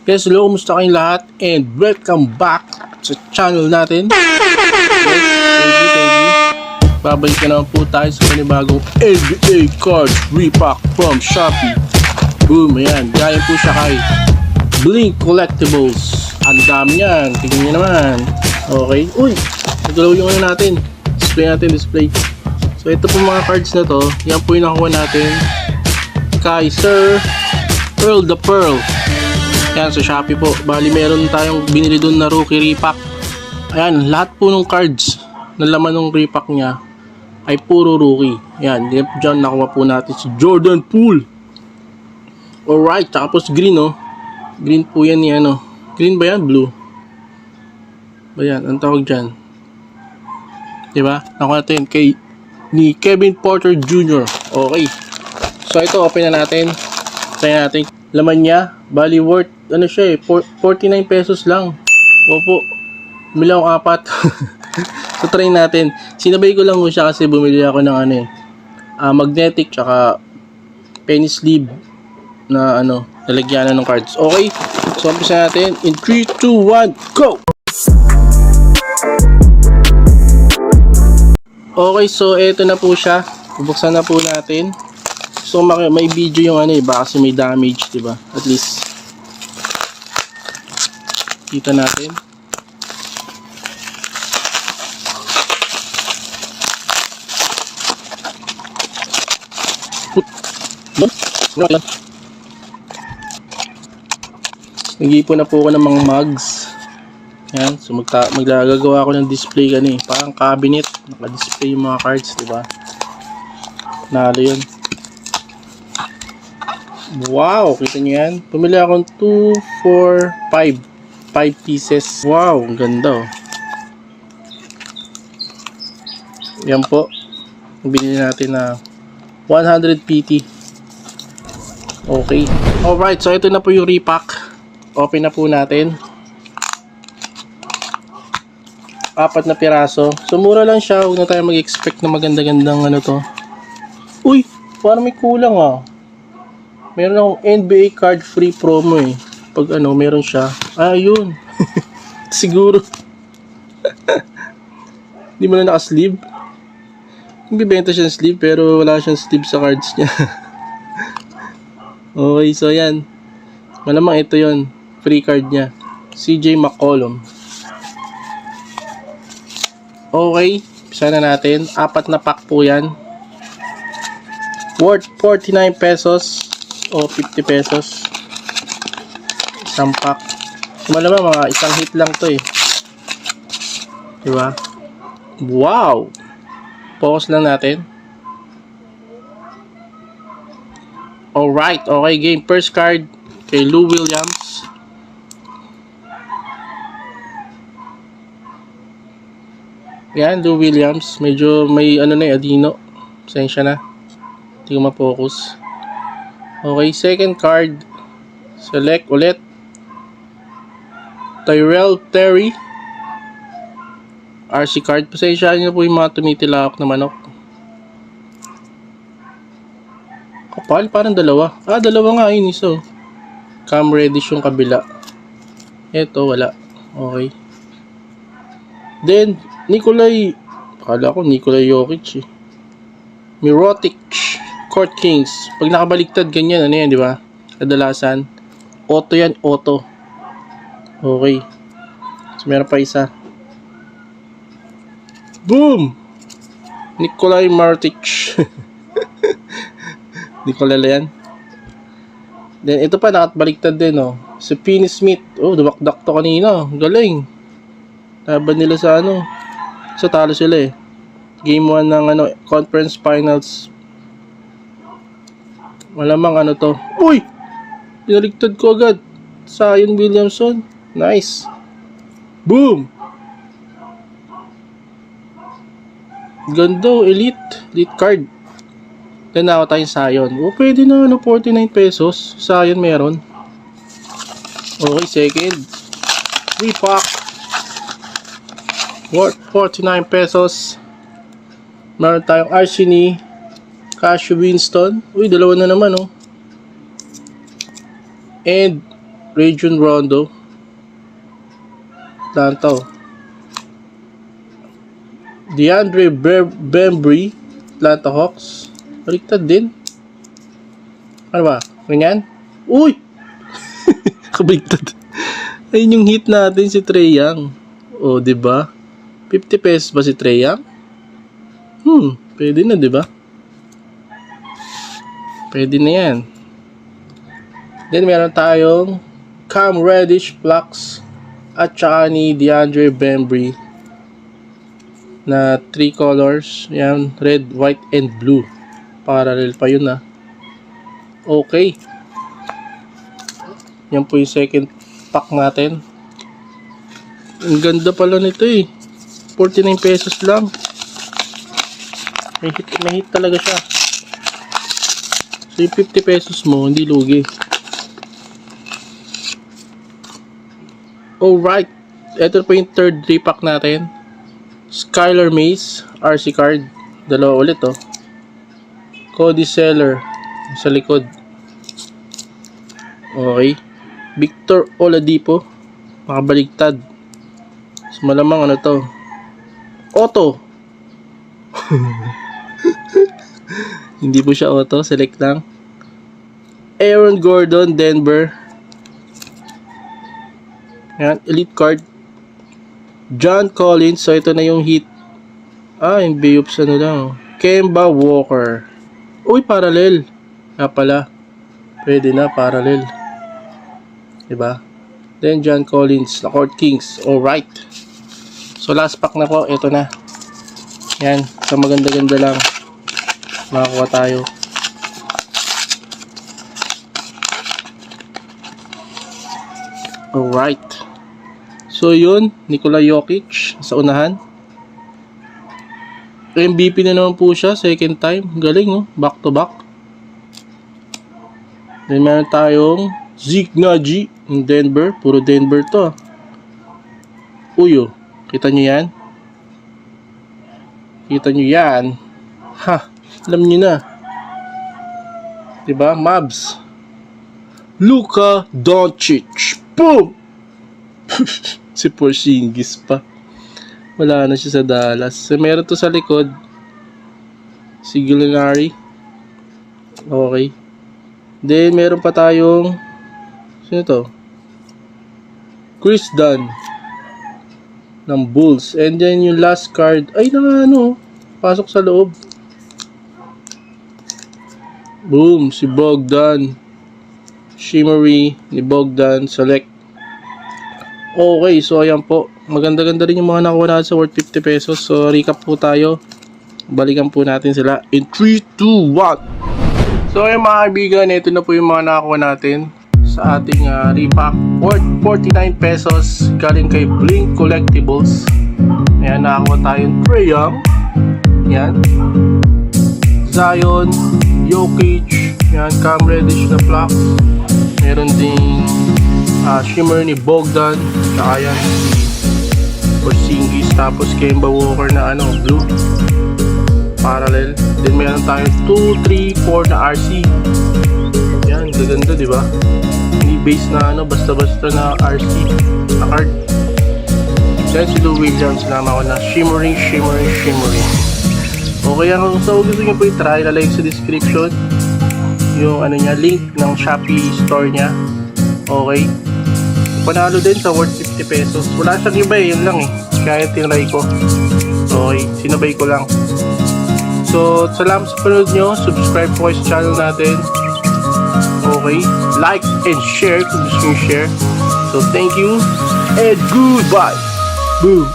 Guys, hello, kumusta kayong lahat? And welcome back sa channel natin. Thank you. Babalik ka naman po tayo sa panibagong NBA Cards Repack from Shopee. Boom, ayan. Galing po siya kay Blink Collectibles. Ang dami yan. Tignan nyo naman. Okay. Uy, nagalaw yung ano natin. Display. So, ito po mga cards na to. Yan po yung nakuha natin kay Sir Pearl the Pearl. Yan, sa Shopee po. Bali, meron tayong binili dun na rookie repack. Ayan, lahat po ng cards na laman ng repack niya ay puro rookie. Ayan, dyan nakuha po natin si Jordan Poole. Alright, tapos green, oh. Green po yan ni ano. Green ba yan? Blue. Ba yan? Ang tawag dyan? Diba? Nakuha natin ni Kevin Porter Jr. Okay. So, ito, open na natin. Try natin. Laman niya, bali worth, ano siya eh, 49 pesos lang. Opo, bumili akong 4. So, try natin. Sinabay ko lang mo siya kasi bumili ako ng ano eh, magnetic, tsaka penny sleeve na ano, lalagyanan ng cards. Okay, so umpisa natin. In 3, 2, 1, go! Okay, so eto na po siya. Bubuksan na po natin. So may video yung ano eh, baka kasi may damage, diba? At least kita natin. Nag-iipon na po ako ng mga mugs. Yan, so maggagawa ako ng display gani, parang cabinet, naka-display yung mga cards, diba? Nalo yun. Wow, kita nyo yan. Pumili akong 2, 4, 5 pieces. Wow, ang ganda oh. Yan po. Binili natin na 100 PT. Okay. Alright, so ito na po yung repack. Open na po natin. 4 na piraso. So mura lang siya. Huwag na tayo mag-expect na maganda-gandang ano to. Uy, parang may kulang ah. Meron akong NBA card free promo eh. Pag ano, meron siya. Ayun. Siguro. Hindi mo na naka-sleeve. Bibenta siya ng sleeve pero wala siyang sleeve sa cards niya. Okay, so yan. Malamang ito yon, free card niya. CJ McCollum. Okay, pisa na natin. 4 na pack po yan. Worth 49 pesos. O 50 pesos. Isang pack. Malamang mga isang hit lang to eh. Diba? Wow! Focus lang natin. Alright, okay game. First card kay Lou Williams. Yan, Lou Williams. Medyo may ano na eh, adino. Pasensya na. Hindi ko ma-focus. Okay, second card. Select ulit. Tyrell Terry. RC card. Pasensya nyo po yung mga tumitilawak na manok. Kapal, parang dalawa. Dalawa nga yun isa. Cam Reddish yung kabila. Eto, wala. Okay. Then, akala ko Nikolai Jokic eh. Mirotic Court Kings. Pag nakabaliktad ganyan, ano yan, di ba? Kadalasan. Auto yan, auto. Okay. So, meron pa isa. Boom! Nikolai Martic. Nikolala yan. Then, ito pa, nakabaliktad din, oh. Si Finney Smith. Oh, dumakdak to kanina. Galing. Laban nila sa ano. So, talo sila eh. Game 1 ng ano, conference finals. Malamang ano to. Uy! Pinaligtad ko agad. Zion Williamson. Nice. Boom! Ganda. Elite card. Then ako tayong Zion. Pwede na ano, 49 pesos. Zion meron. Okay, second. Repack. Worth 49 pesos. Meron tayong Arsene Cashew Winston. Uy, dalawa na naman oh. And Region Rondo. Atlanta. DeAndre Bembry, Atlanta Hawks. Baliktad din. Ano ba? Ganyan? Uy! Kabaliktad. Ayun yung hit natin, si Trae Young. O, diba? 50 pesos ba si Trae Young? Pwede na, diba? Pwede na yan. Then, meron tayong Cam Reddish Flux at saka ni DeAndre Bembry na 3 colors. Yan, red, white, and blue. Parallel pa yun, Okay. Yan po yung second pack natin. Ang ganda pala nito 49 pesos lang. May hit talaga siya. So yung 50 pesos mo, hindi lugi. Alright. Ito po yung third 3-pack natin. Skylar Mays, RC card. Dalawa ulit Cody Seller sa likod. Okay. Victor Oladipo, makabaligtad. So, malamang Auto. Hindi po siya auto, select lang. Aaron Gordon, Denver. Yan, elite card. John Collins, so ito na yung hit. Yung Bayups lang. Kemba Walker. Uy, parallel. Pala. Pwede na, parallel. Diba? Then John Collins, na Court Kings. Alright. So last pack na po. Ito na. Yan. So maganda-ganda lang. Makakuha tayo. Alright. So yun. Nikola Jokic sa unahan. MVP na naman po siya. Second time. Galing Back to back. Then meron tayong Zeke Naji in Denver. Puro Denver to. Uyo. Kita nyo yan? Kita nyo yan? Ha. Alam nyo na. Diba? Mavs. Luka Doncic. Boom! Si Porzingis pa. Wala na siya sa Dallas. So, meron to sa likod. Si Gallinari. Okay. Then, meron pa tayong sino to? Chris Dunn ng Bulls. And then, yung last card ay pasok sa loob. Boom! Si Bogdan. Shimmery ni Bogdan. Select. Okay, so ayan po. Maganda-ganda rin yung mga nakuha natin sa worth 50 pesos. So, recap po tayo. Balikan po natin sila in 3, 2, 1. So ayun mga kaibigan, ito na po yung mga nakakuha natin sa ating repack worth 49 pesos galing kay Blink Collectibles. Ayan, nakakuha tayong Trae Young. Ayan. Zion, Jokic, ayan, Cam Reddish na Flux. Meron ding shimmer ni Bogdan, tsaka yan si Porzingis, tapos Kemba Walker na blue. Parallel. Then meron tayong 2, 3, 4 na RC. Yan, gaganda, di ba? Hindi base na basta-basta na RC na card. Then si Lou Williams naman ako na shimmery. Okay, kung gusto nyo po i-try, lalagay sa description yung link ng Shopee store niya. Okay. Panalo din sa worth 50 pesos. Wala siyang iba yun lang kaya tinry ko. Okay, sinabay ko lang. So, salamat sa panood nyo. Subscribe po kayo sa channel natin. Okay. Like and share kung gusto nyo share. So, thank you. And goodbye. Boom.